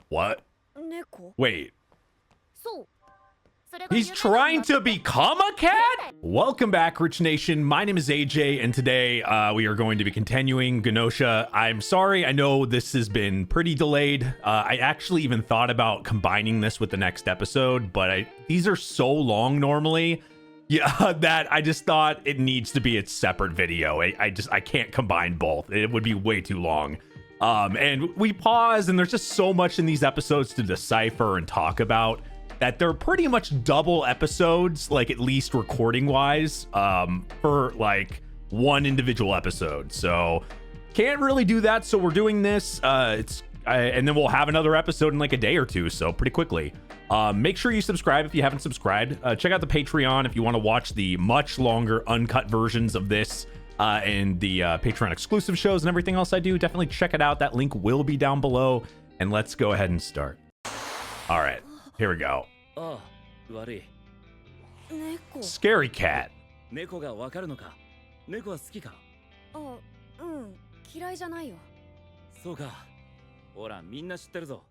What? 猫 Wait. そう。 He's trying to become a cat? Welcome back, Rich Nation. My name is AJ, and today we are going to be continuing GNOSIA. I'm sorry, I know this has been pretty delayed. I actually even thought about combining this with the next episode, but these are so long normally, that I just thought it needs to be its separate video. I can't combine both. It would be way too long. And we pause, and there's just so much in these episodes to decipher and talk about that they're pretty much double episodes, like at least recording wise, for like one individual episode. So can't really do that. So we're doing this, and then we'll have another episode in like a day or two. So pretty quickly. Make sure you subscribe if you haven't subscribed. Check out the Patreon if you want to watch the much longer uncut versions of this, and the Patreon exclusive shows and everything else I do. Definitely check it out. That link will be down below. And let's go ahead and start. All right. Here we go. Scary cat. 猫がわかるのか猫は好きかあ、嫌いじゃないよそうかほらみんな知ってるぞ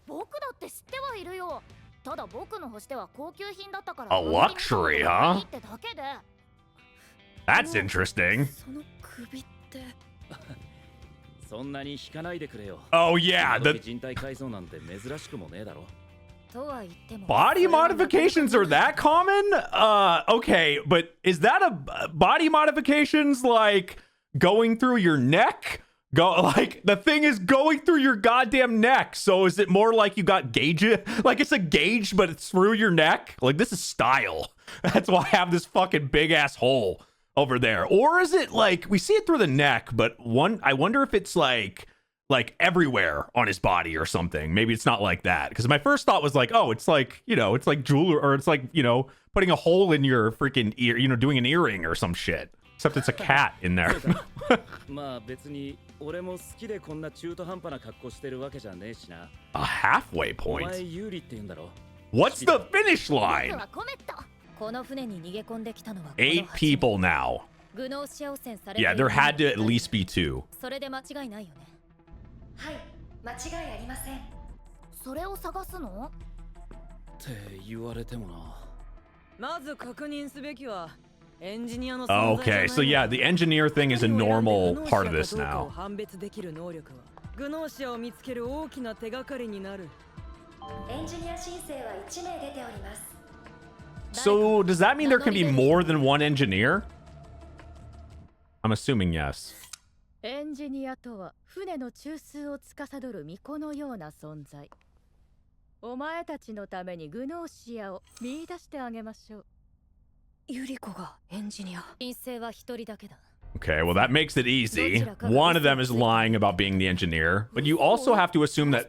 僕だって知ってはいるよただ僕の星では高級品だったから A luxury, huh? ってだけで That's interesting. その首ってそんなに引かないでくれよ Oh yeah, the 人体改造なんて珍しくもねえだろ body modifications are that common? Okay, but is that a body modifications like going through your neck? Like the thing is going through your goddamn neck. So is it more like you got gauge? Like it's a gauge, but it's through your neck? Like this is style. That's why I have this fucking big ass hole over there. Or is it like we see it through the neck, but I wonder if it's like everywhere on his body or something. Maybe it's not like that. Because my first thought was like, oh, it's like, it's like jewelry, or it's like, putting a hole in your freaking ear, doing an earring or some shit. Except it's a cat in there. A halfway point? What's the finish line? 8 people now. Yeah, there had to at least be 2. はい間違いありませんそれを探すのって言われてもなまず確認すべきはエンジニアの Okay, so yeah, the engineer thing is a normal part of this now. 判別できる能力はグノーシアを見つける大きな手がかりになるエンジニア申請は1名出ております So does that mean there can be more than one engineer? I'm assuming yes. エンジニアとは船の中枢を司る巫女のような存在。お前たちのためにグノーシアを見出してあげましょう。ユリコがエンジニア。申請は一人だけだ。Okay, well that makes it easy. One of them is lying about being the engineer, but you also have to assume that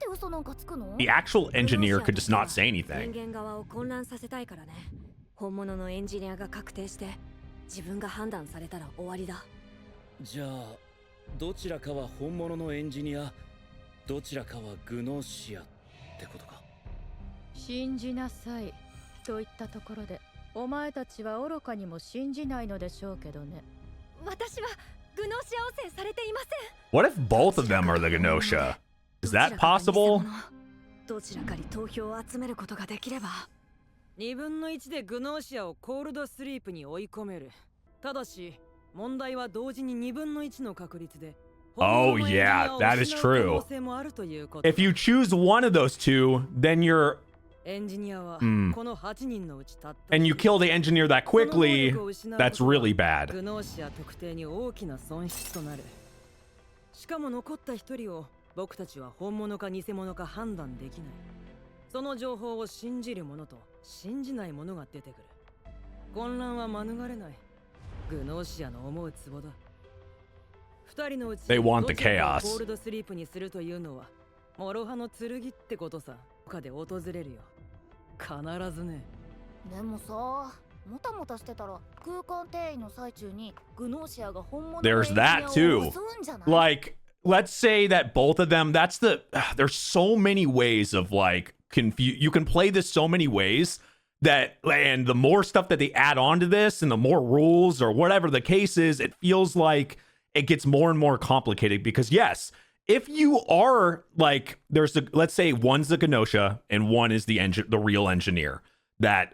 the actual engineer could just not say anything. 人間側を混乱させたいからね。本物のエンジニアが確定して自分が判断されたら終わりだ。じゃあ。どちらかは本物のエンジニア、どちらかはグノーシアってことか。信じなさいといったところで、お前たちは愚かにも信じないのでしょうけどね。私はグノーシア汚染されていません。What if both of them are the GNOSIA? Is that possible? どちらかに投票を集めることができれば。2分の1でグノーシアをコールドスリープに追い込める。ただし。問題は同時に2分の1の確率で Oh yeah, that is true. If you choose one of those two, then you're and you kill the engineer that quickly, that's really bad. しかも残った1人を僕たちは本物か偽物か判断できない。その情報を信じる者と信じない者が出てくる。混乱は免れない。グノーシアの思うツボだ。2人のうち They want the chaos. コールドスリープにするというのは諸刃の剣ってことさ。他で訪れるよ。必ずね。でもさ、もたもたしてたら空間転移の最中にグノーシアが本物のエンジニアを襲うんじゃない？ Like, let's say that both of them, there's so many ways of like you can play this so many ways. And the more stuff that they add on to this and the more rules or whatever the case is, it feels like it gets more and more complicated because yes, if you are like, let's say one's the GNOSIA and one is the real engineer that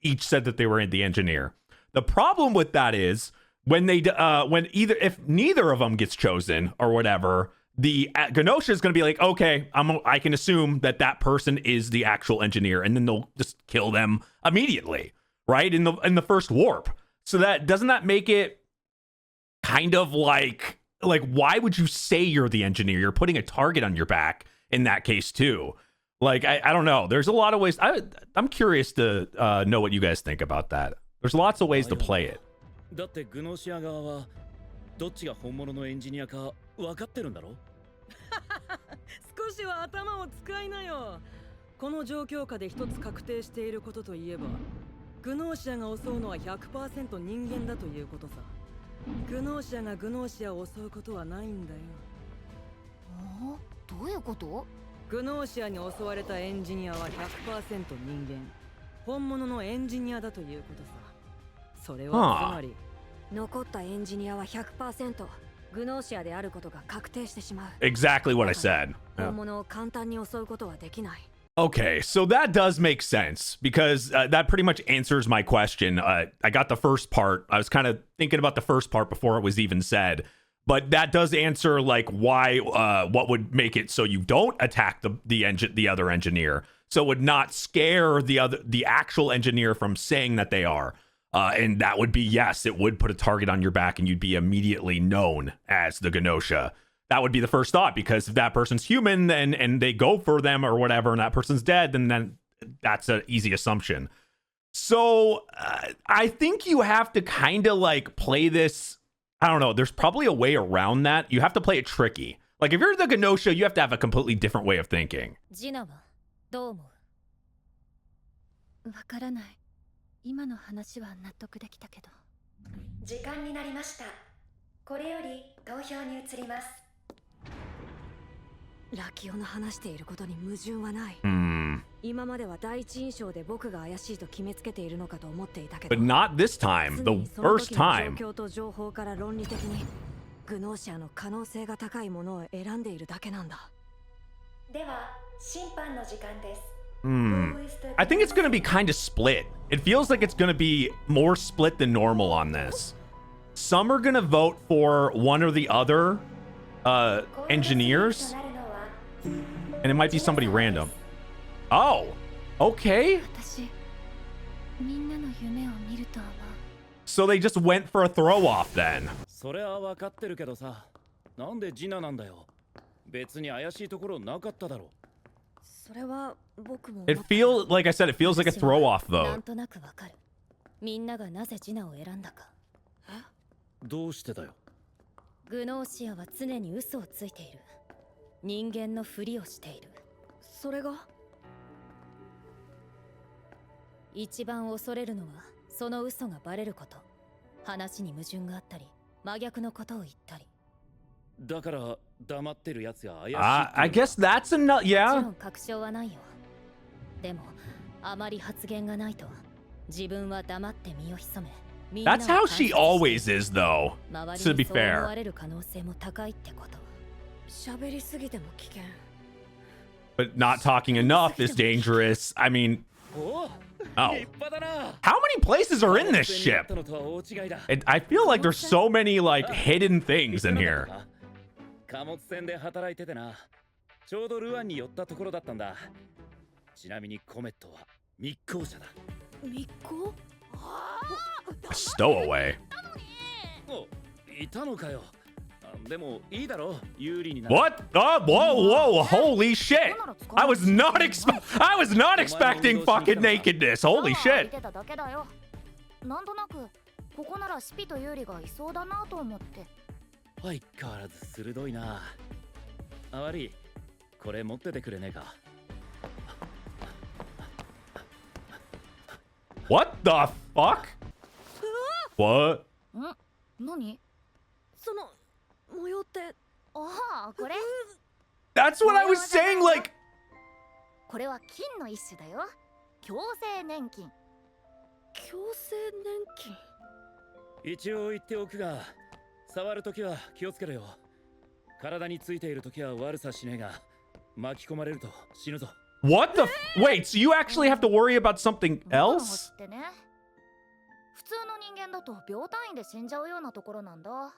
each said that they were the engineer. The problem with that is if neither of them gets chosen or whatever, the GNOSIA is going to be like, okay, I can assume that person is the actual engineer, and then they'll just kill them immediately, right? In the first warp. So doesn't that make it kind of like why would you say you're the engineer? You're putting a target on your back in that case too. Like I don't know. There's a lot of ways. I'm curious to know what you guys think about that. There's lots of ways to play it. だってグノシア側はどっちが本物のエンジニアか分かってるんだろ少しは頭を使いなよ。この状況下で一つ確定していることといえば、グノーシアが襲うのは 100% 人間だということさ。グノーシアがグノーシアを襲うことはないんだよ。どういうこと？グノーシアに襲われたエンジニアは 100% 人間。本物のエンジニアだということさ。それはつまり、残ったエンジニアは 100% グノーシアであることが確定してしまう。Exactly what I said. 本物を簡単に襲うことはできない。Okay, so that does make sense because that pretty much answers my question. I got the first part. I was kind of thinking about the first part before it was even said, but that does answer like why, what would make it so you don't attack the other engineer, so it would not scare the actual engineer from saying that they are. And that would be, yes, it would put a target on your back and you'd be immediately known as the GNOSIA. That would be the first thought, because if that person's human and they go for them or whatever and that person's dead, then that's an easy assumption. So I think you have to kind of like play this. I don't know. There's probably a way around that. You have to play it tricky. Like if you're the GNOSIA, you have to have a completely different way of thinking. ジナはどう思う？わからない。今の話は納得できたけど。時間になりました。これより投票に移ります。ラキオの話していることに矛盾はない。今までは第一印象で僕が怪しいと決めつけているのかと思っていたけど。But not this time. The first time. 状況と情報から論理的にグノーシアの可能性が高いものを選んでいるだけなんだ。では審判の時間です。I think it's going to be kind of split. It feels like it's going to be more split than normal on this. Some are going to vote for one or the other engineers, and it might be somebody random. Oh, okay. So they just went for a throw-off then. それは分かってるけどさ、なんでジナなんだよ。別に怪しいところなかっただろう。それは僕も。It feels, like I said, it feels like a throw-off though. なんとなくわかる。みんながなぜジナを選んだか。どうしてだよ。グノーシアは常に嘘をついている。人間のふりをしている。それが一番恐れるのはその嘘がバレること。話に矛盾があったり、真逆のことを言ったり。だから黙ってるやつが怪しい。I guess that's enough. Yeah. もちろん確証はないよ。でもあまり発言がないと自分は黙って身を潜め。That's how she always is, though. To be fair. 喋りすぎても危険。 But not talking enough is dangerous. I mean, oh. How many places are in this ship? I feel like there's so many like hidden things in here. 貨物船で働いててな。ちょうどルアンに寄ったところだったんだ。ちなみにコメットは密航者だ。密航？ A stowaway. お、いたのかよ。でもいいだろ、有利にな。 What? Oh, whoa, whoa! Holy shit! I was not expecting fucking nakedness. Holy shit! なんとなくここならシピとユーリがいそうだなと思って。相変わらず鋭いな。あわり、これ持っててくれねえか。What the fuck? What? 何？その模様って。ああ、これ。That's what I was saying. Like. これは金の一種だよ。強制年金。強制年金。一応言っておくが、触るときは気をつけろよ。体についているときは悪さしねえが、巻き込まれると死ぬぞ。What the wait, so you actually have to worry about something 僕の星 else? ってね、普通の人間だと秒単位で死んじゃうようなところなんだ。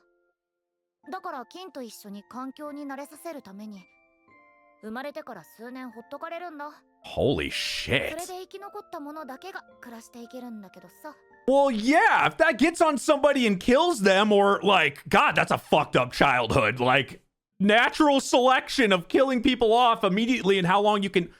だから金と一緒に環境に慣れさせるために生まれてから数年ほっとかれるんだ。 Holy それ shit. で生き残った者だけが暮らしていけるんだけどさ。 Well, yeah, if that gets on somebody and kills them, or like, God, that's a fucked up childhood. Like, natural selection of killing people off immediately and how long you can.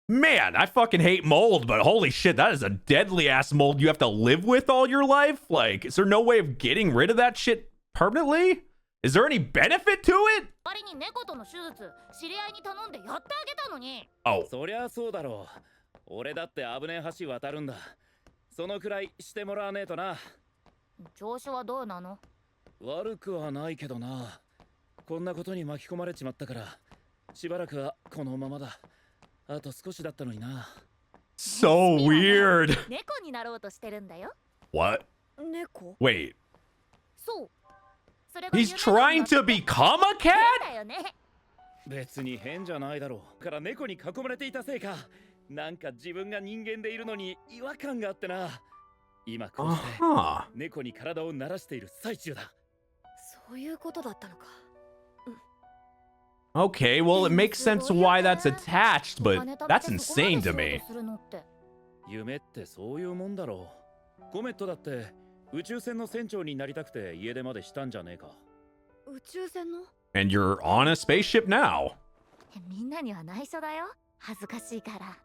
Man, I fucking hate mold, but holy shit, that is a deadly ass mold you have to live with all your life. Like, is there no way of getting rid of that shit permanently? Is there any benefit to it? 仮に猫との手術、知り合いに頼んでやってあげたのに。 Oh, そりゃそうだろう。俺だって危ねえ橋渡るんだ。そのくらいしてもらわねえとな。調子はどうなの？悪くはないけどな。こんなことに巻き込まれちまったから、しばらくはこのままだ。あと少しだったのにな。so weird. 猫になろうとしてるんだよ。 What? 猫 Wait, そう。それが he's trying to become a cat? だよね。別に変じゃないだろう。から猫に囲まれていたせいか、なんか自分が人間でいるのに違和感があってな。今こうして Uh-huh. 猫に体を慣らしている最中だ。そういうことだったのか。 Okay, well, it makes sense why that's attached, but that's insane to me. 夢ってそういうもんだろう。コメットだって宇宙船の船長になりたくて家出までしたんじゃねえか。宇宙船の And you're on a spaceship now. みんなには内緒だよ。恥ずかしいから。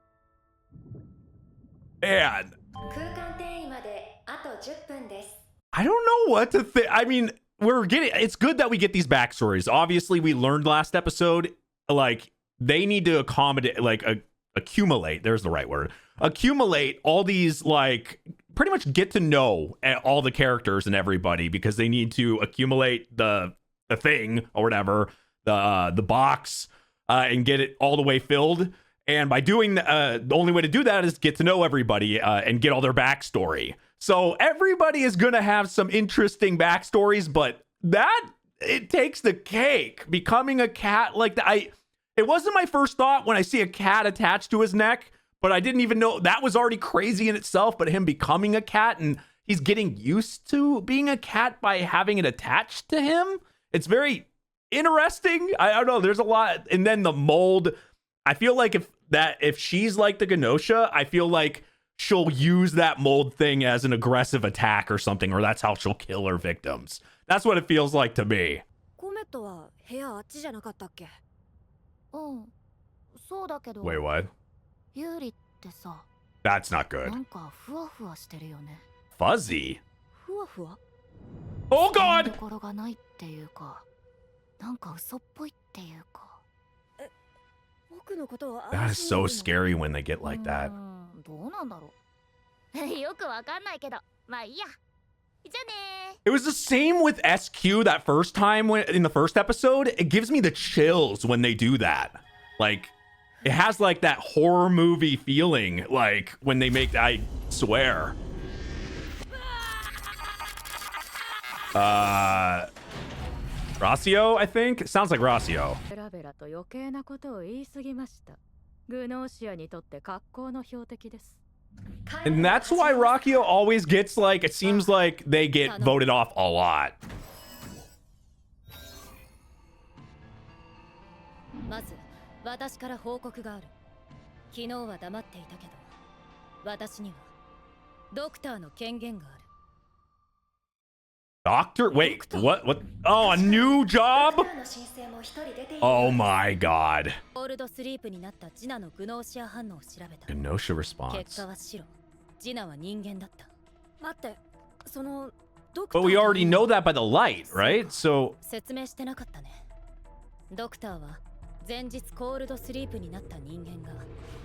Man, 空間転移まであと10分です。 I don't know what to think. I mean, it's good that we get these backstories. Obviously, we learned last episode, like, they need to accommodate, like, accumulate, there's the right word, accumulate all these, like, pretty much get to know all the characters and everybody, because they need to accumulate the thing or whatever, the box, and get it all the way filled. And by doing the only way to do that is get to know everybody and get all their backstory. So everybody is gonna have some interesting backstories, but that it takes the cake. Becoming a cat like that, it wasn't my first thought when I see a cat attached to his neck, but I didn't even know that was already crazy in itself. But him becoming a cat and he's getting used to being a cat by having it attached to him. It's very interesting. I don't know. There's a lot, and then the mold. I feel like if she's like the GNOSIA, I feel like she'll use that mold thing as an aggressive attack or something, or that's how she'll kill her victims. That's what it feels like to me. コメットは部屋あっちじゃなかったっけ？うん。そうだけど。 Wait, what? ユーリってさ、 That's not good. なんかふわふわしてるよね。 Fuzzy? ふわふわ？ Oh と God! ころがないっていうか、なんか嘘っぽいっていうか。僕のことを That is so scary when they get like that. どうなんだろう。よくわかんないけど、まあいいや。じゃあね。 It was the same with SQ that first time in the first episode. It gives me the chills when they do that. Like, it has like that horror movie feeling, like when they make, I swear. Rossio, I think? It sounds like Rossio. ベラベラと余計なことを言い過ぎました。グノーシアにとって格好の標的です。 And that's why Rockio always gets like, it seems like they get voted off a lot. まず私から報告がある。昨日は黙っていたけど、私にはドクターの権限がある。 Doctor? Wait, what? Oh, a new job? Oh my God. コールドスリープになったジナのグノーシア反応を調べた。 GNOSIA 結 response. 果は白。ジナは人間だった。待って、そのドクター But we already know that by the light, right? So 説明してなかったね。ドクターは前日コールドスリープになった人間が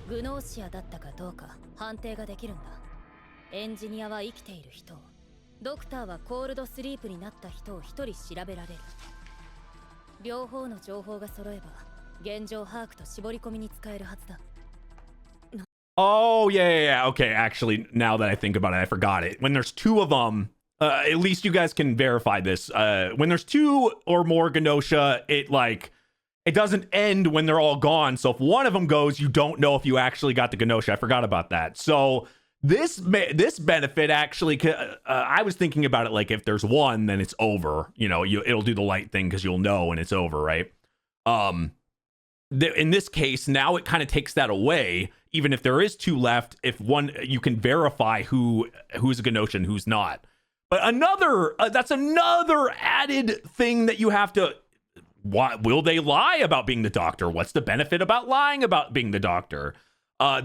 グノーシアだったかどうか判定ができるんだ。エンジニアは生きている人を、ドクターはコールドスリープになった人を一人調べられる。両方の情報が揃えば現状把握と絞り込みに使えるはずだ。 Oh, yeah. Okay, actually, now that I think about it, I forgot it. When there's two of them, at least you guys can verify this. When there's 2 or more GNOSIA, it doesn't end when they're all gone. So if one of them goes, you don't know if you actually got the GNOSIA. I forgot about that. So this benefit actually, I was thinking about it like if there's one, then it's over. You know, it'll do the light thing because you'll know when it's over, right? In this case, now it kind of takes that away. Even if there is 2 left, if one, you can verify who's a GNOSIA and who's not. But that's another added thing that you have to. Will they lie about being the doctor? What's the benefit about lying about being the doctor? Oh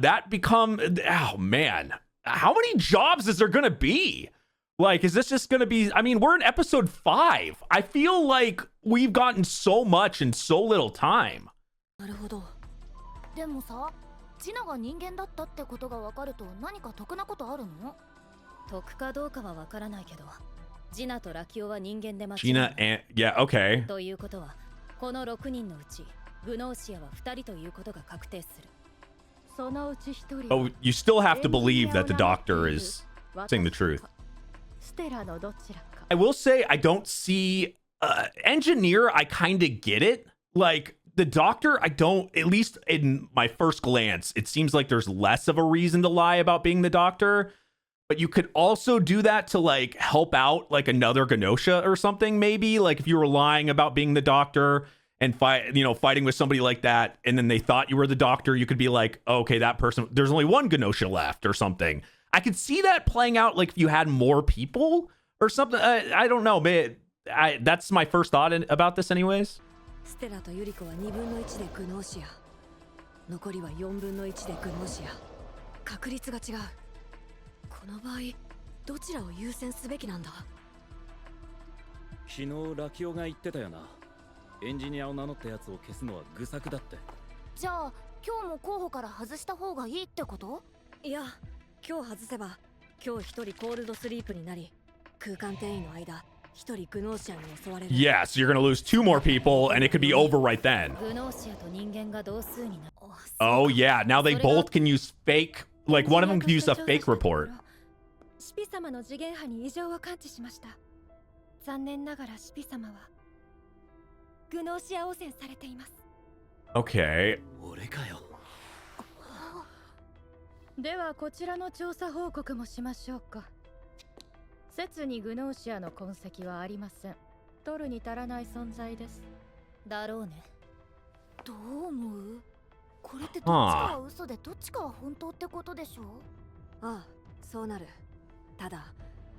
man, how many jobs is there gonna be? Like, is this just gonna be? I mean, we're in episode 5. I feel like we've gotten so much in so little time. なるほど。でもさ、ジナが人間だったってことがわかると何か得なことあるの？得かどうかはわからないけど、ジナとラキオは人間で間違いない。 Gina and yeah, okay. ということは、この6人のうち、グノーシアは2人ということが確定する。そのうち1人。Oh, you still have to believe that the doctor is saying the truth. ステラのどちらか。I will say I don't see engineer. I kind of get it. Like the doctor, I don't. At least in my first glance, it seems like there's less of a reason to lie about being the doctor. But you could also do that to like help out like another GNOSIA or something. Maybe like if you were lying about being the doctor and fighting with somebody like that, and then they thought you were the doctor, you could be like, oh, okay, that person. There's only one GNOSIA left or something. I could see that playing out like if you had more people or something. I don't know, man. That's my first thought about this, anyways. ステラとユリコは2分の1でグノーシア。残りは4分の1でグノーシア。確率が違う。この場合、どちらを優先すべきなんだ？昨日ラキオが言ってたよな。エンジニアを名乗ったやつを消すのは愚策だって。じゃあ今日も候補から外した方がいいってこと？いや、今日外せば今日1人コールドスリープになり、空間転移の間1人グノーシアに襲われる。Yeah, so you're gonna lose 2 more people, and it could be over right then. グノーシアと人間が同数になる。Oh yeah, now they both can use fake. Like one of them can use a fake report. シピ様の次元波に異常を感知しました。残念ながらシピ様はグノーシア汚染されています。Okay. 俺かよ。ではこちらの調査報告もしましょうか。説にグノーシアの痕跡はありません。取るに足らない存在です。だろうね。どう思う？これってどっちかは嘘でどっちかは本当ってことでしょ？ああ、そうなる。ただ、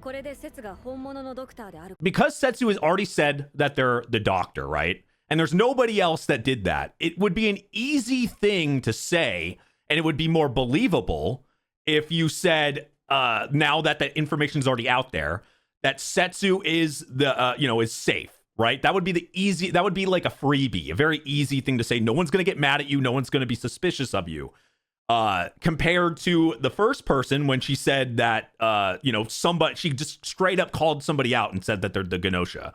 これで説が本物のドクターである。Because Setsu has already said that they're the doctor, right? And there's nobody else that did that. It would be an easy thing to say, and it would be more believable if you said, now that the information is already out there, that Setsu is is safe, right? That would be like a freebie, a very easy thing to say. No one's going to get mad at you. No one's going to be suspicious of you. Compared to the first person when she said that, she just straight up called somebody out and said that they're the GNOSIA,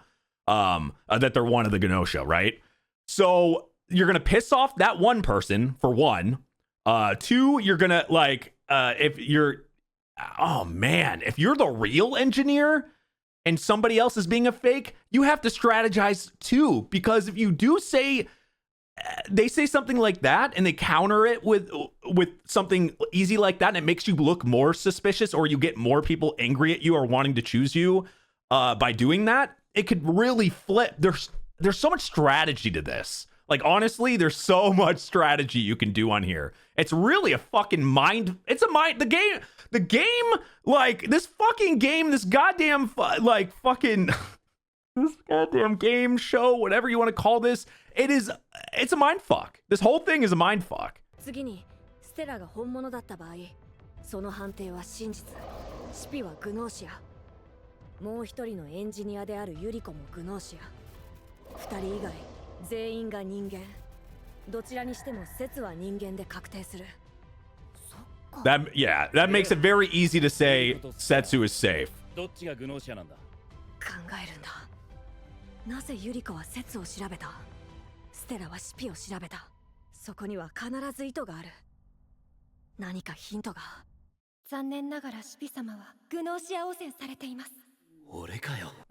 that they're one of the GNOSIA, right? So you're going to piss off that one person for one. 2, you're going to if you're the real engineer and somebody else is being a fake, you have to strategize too, because if you do say, they say something like that and they counter it with something easy like that, and it makes you look more suspicious, or you get more people angry at you or wanting to choose you by doing that, it could really flip. There's so much strategy to this. Like, honestly, there's so much strategy you can do on here. It's really a fucking the game, like, this fucking game, this goddamn, this goddamn game show, whatever you want to call this, it's a mind fuck. This whole thing is a mind fuck. 次に、ステラが本物だった場合、その判定は真実。シピはグノーシア。もう一人のエンジニアであるユリコもグノーシア。2人以外、全員が人間。どちらにしても説は人間で確定する。That makes it very easy to say Setsu is safe. どっちがグノーシアなんだ？考えるんだ。なぜユリコは説を調べた？ステラはシピを調べた。そこには必ず意図がある。何かヒントが。残念ながらシピ様はグノーシア汚染されています。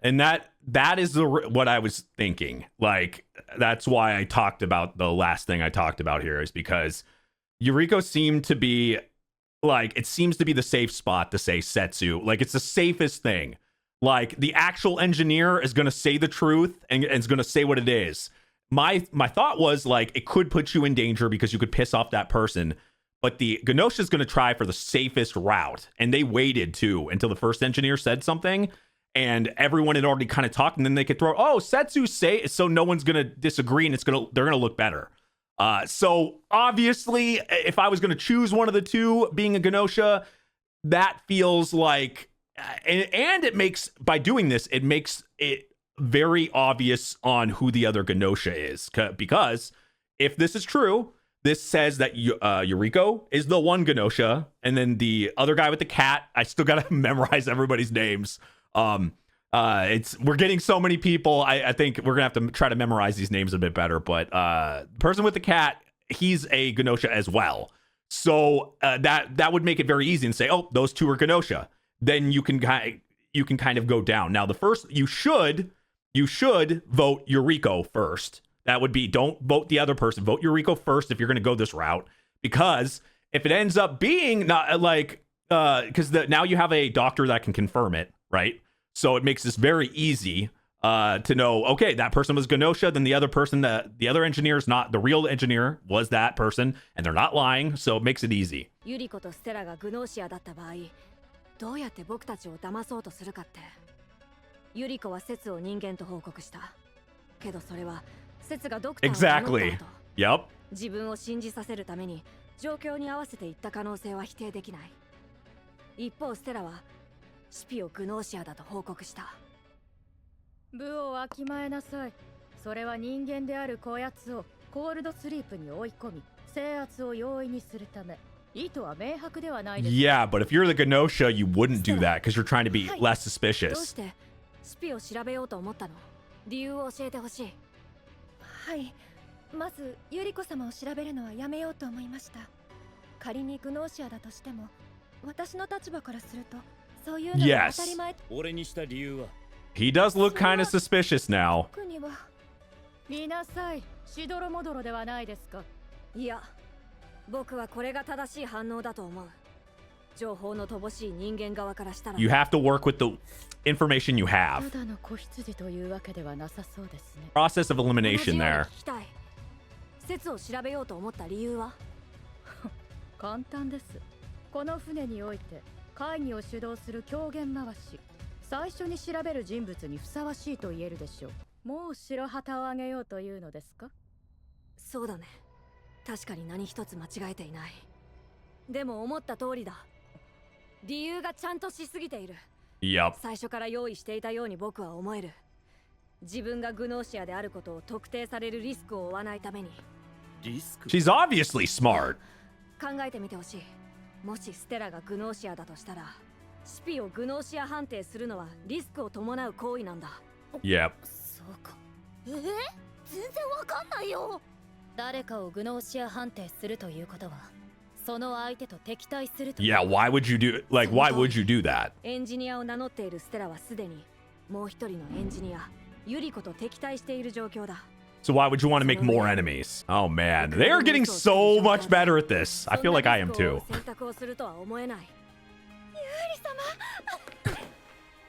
And that is what I was thinking. Like, that's why I talked about the last thing I talked about here, is because Yuriko seemed to be like, it seems to be the safe spot to say Setsu. Like, it's the safest thing. Like, the actual engineer is going to say the truth and is going to say what it is. My thought was, like, it could put you in danger because you could piss off that person. But the GNOSIA is going to try for the safest route. And they waited, too, until the first engineer said something. And everyone had already kind of talked. And then they could throw, oh, Setsu say, so no one's going to disagree. And they're going to look better. So obviously, if I was going to choose one of the two, being a GNOSIA, that feels like, and it makes, by doing this, it makes it very obvious on who the other GNOSIA is. Because if this is true, this says that Yuriko is the one GNOSIA, and then the other guy with the cat, I still got to memorize everybody's names. We're getting so many people. I think we're gonna have to try to memorize these names a bit better. But person with the cat, he's a GNOSIA as well. So that would make it very easy and say, oh, those two are GNOSIA. Then you can kind of go down. Now, the first, you should vote Yuriko first. That would be, don't vote the other person. Vote Yuriko first if you're gonna go this route, because if it ends up being not like, because now you have a doctor that can confirm it, right? So it makes this very easy to know, okay, that person was GNOSIA, then the other person, the other engineer is not, the real engineer was that person, and they're not lying, so it makes it easy. ユリコとステラがグノーシアだった場合、どうやって僕たちを騙そうとするかって。ユリコは説を人間と報告した。けどそれは説がドクターを名乗った後、Yep. 自分を信じさせるために状況に合わせていった可能性は否定できない。一方ステラはシピをグノーシアだと報告した。部をわきまえなさい。それは人間であるこやつをコールドスリープに追い込み、制圧を容易にするため。意図は明白ではないです。Yeah, but if you're the GNOSIA, you wouldn't do that because you're trying to be less どう suspicious. してシピを調べようと思ったの？理由を教えてほしい。はい、まずユリコ様を調べるのはやめようと思いました。仮にグノーシアだとしても、私の立場からするとそういうのが当たり前。俺にした理由は He does look kind of suspicious now. 僕には見なさい。しどろもどろではないですか。いや、僕はこれが正しい反応だと思う。情報の乏しい人間側からしたら。You have to work with the information you have. ただの子羊というわけではなさそうですね。Process of elimination there. 聞きたい。説を調べようと思った理由は？簡単です。この船において会議を主導する狂言回し、最初に調べる人物にふさわしいと言えるでしょう。もう白旗をあげようというのですか？そうだね。確かに何一つ間違えていない。でも思った通りだ。理由がちゃんとしすぎている。Yep. 最初から用意していたように僕は思える。自分がグノーシアであることを特定されるリスクを負わないために。リスク She's obviously smart. 考えてみてほしい。もしステラがグノーシアだとしたら、シピをグノーシア判定するのはリスクを伴う行為なんだ。Yep. そうか。全然わかんないよ。誰かをグノーシア判定するということは、その相手と敵対すると。Yeah, why would you do that? エンジニアを名乗っているステラはすでにもう一人のエンジニア、ユリコと敵対している状況だ。So why would you want to make more enemies? Oh man, they are getting so much better at this. I feel like I am too. 選択をするとは思えない。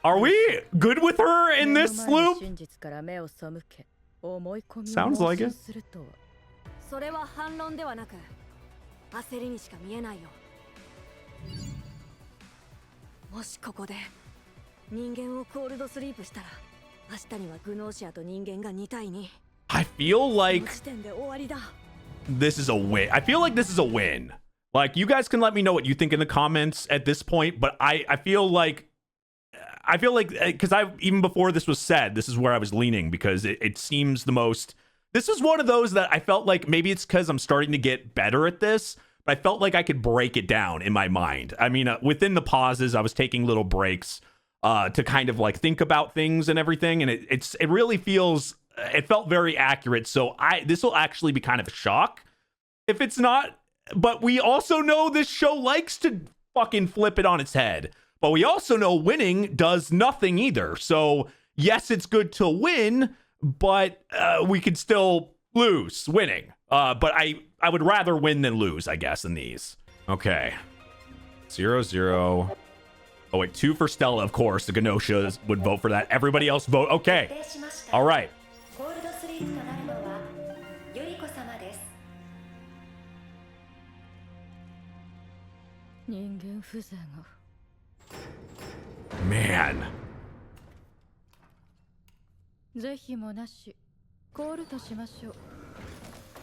Are we good with her in this loop? 真実から目を背け、思い込みを Sounds like it. するとは。それは反論ではなく焦りにしか見えないよ。もしここで人間をコールドスリープしたら、明日にはグノーシアと人間が2対2。I feel like 時点で終わりだ。 this is a win. I feel like this is a win. Like, you guys can let me know what you think in the comments at this point, but I feel like because even before this was said, this is where I was leaning, because it seems the most. This is one of those that I felt like maybe it's because I'm starting to get better at this, but I felt like I could break it down in my mind. I mean, within the pauses, I was taking little breaks to kind of like think about things and everything, and it really feels. It felt very accurate, so this will actually be kind of a shock if it's not. But we also know this show likes to fucking flip it on its head. but we also know winning does nothing either. So yes, it's good to win, but we could still lose winning. But I would rather win than lose, I guess, in these. Okay. 0-0. Oh, wait, 2 for Stella, of course. The GNOSIA would vote for that. Everybody else vote. Okay. All right. コールドスリープとなるのはユリコ様です。人間風情が。Man. 是非もなし、コールとしましょう。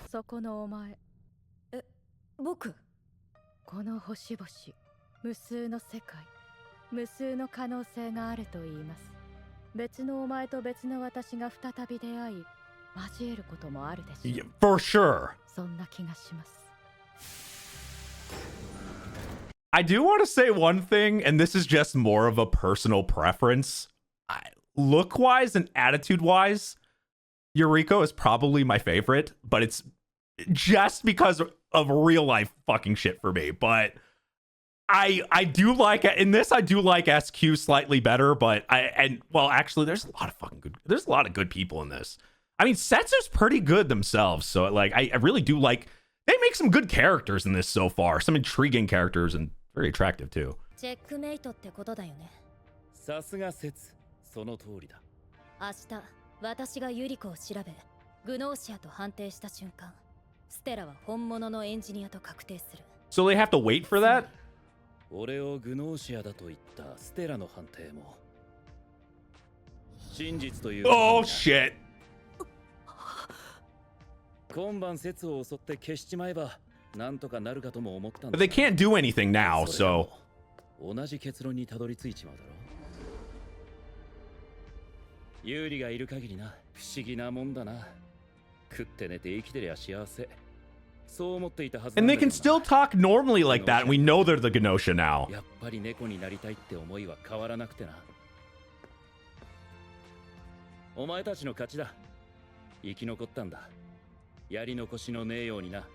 そこのお前。僕。この星々、無数の世界、無数の可能性があると言います。別のお前と別の私が再び出会い、交えることもあるでしょう。Yeah, for sure. そんな気がします。I do want to say one thing, and this is just more of a personal preference. Look-wise and attitude-wise, Yuriko is probably my favorite, but it's just because of real-life fucking shit for me. But I do like, in this, I do like SQ slightly better, but actually, there's a lot of good people in this. I mean, Setsu's pretty good themselves, so like, I really do like, they make some good characters in this so far, some intriguing characters and very attractive too. チェックメイトってことだよね。さすが説、その通りだ。明日、私がユリコを調べ、グノーシアと判定した瞬間、ステラは本物のエンジニアと確定する。So they have to wait for that? 俺をグノーシアだと言ったステラの判定も真実という。Oh shit! 今晩説を襲って消しちまえばなんとかなるかとも思ったん But だ。 they can't do anything now, so. 同じ結論にたどり着いちまうだろう。有利がいる限りな、不思議なもんだな。食って寝て生きてりゃ幸せ。そう思っていたはず。 And they can still talk normally like that, and we know they're the GNOSIA now. やっぱり猫になりたいって思いは変わらなくてな。お前たちの勝ちだ。生き残ったんだ。やり残しのねえようにな。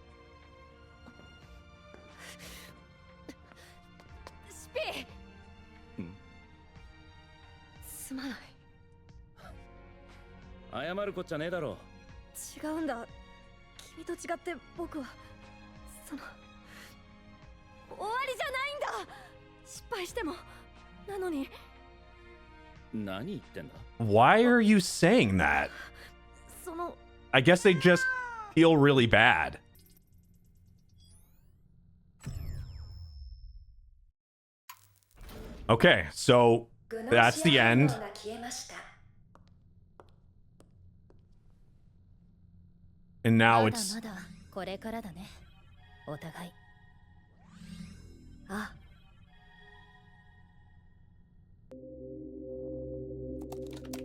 スピー。すまない。謝るこっちゃねえだろ。違うんだ。君と違って僕はその終わりじゃないんだ。失敗してもなのに。何言ってんだ。 Why are you saying that? その I guess they just feel really bad. Okay, so that's the end. And now it's まだまだこれからだね。お互い。あ。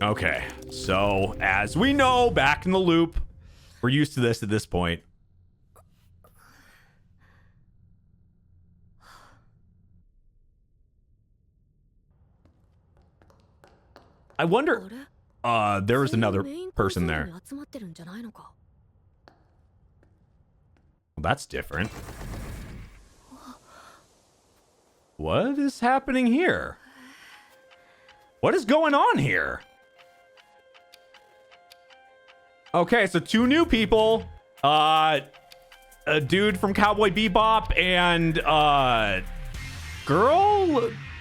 okay. So as we know, back in the loop, we're used to this at this point. I wonder. There was another person there. Well, that's different. What is happening here? What is going on here? Okay, so 2 new people. A dude from Cowboy Bebop and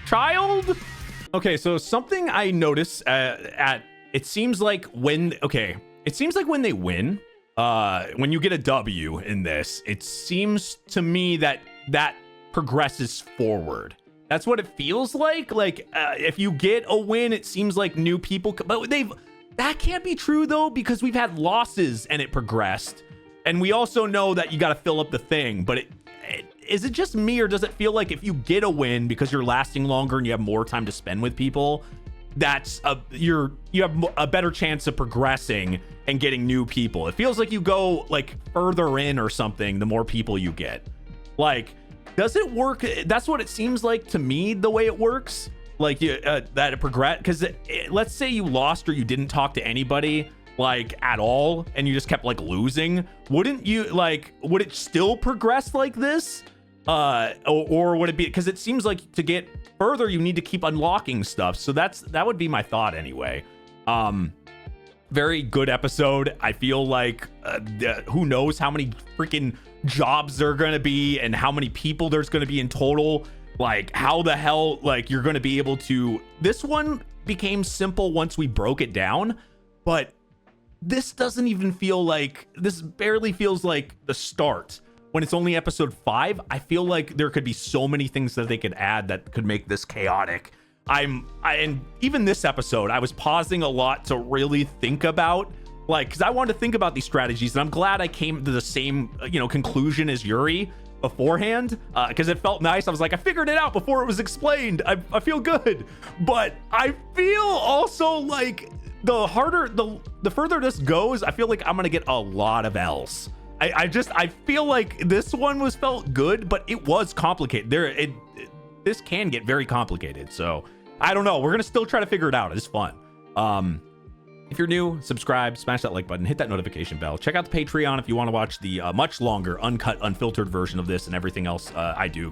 child? Okay, so something I noticed it seems like when they win, when you get a W in this, it seems to me that progresses forward. That's what it feels like. Like if you get a win, it seems like new people, but that can't be true though, because we've had losses and it progressed. And we also know that you got to fill up the thing, but is it just me, or does it feel like if you get a win because you're lasting longer and you have more time to spend with people, that's you have a better chance of progressing and getting new people? It feels like you go like further in or something the more people you get. Like, does it work? That's what it seems like to me, the way it works. Like that it progress, because let's say you lost or you didn't talk to anybody like at all and you just kept like losing, would it still progress like this? or would it be, because it seems like to get further you need to keep unlocking stuff, so that would be my thought anyway. Very good episode. I feel like who knows how many freaking jobs there are gonna be and how many people there's gonna be in total. Like, how the hell, like, you're gonna be able to, this one became simple once we broke it down, but this doesn't even feel like, this barely feels like the start. When it's only episode 5, I feel like there could be so many things that they could add that could make this chaotic. And even this episode, I was pausing a lot to really think about, like, because I wanted to think about these strategies, and I'm glad I came to the same, conclusion as Yuri beforehand, because it felt nice. I was like, I figured it out before it was explained. I feel good, but I feel also like the further this goes, I feel like I'm gonna get a lot of L's. I feel like this one felt good, but it was complicated. This can get very complicated, so I don't know. We're gonna still try to figure it out. It's fun. If you're new, subscribe, smash that like button, hit that notification bell. Check out the Patreon if you want to watch the much longer, uncut, unfiltered version of this and everything else I do.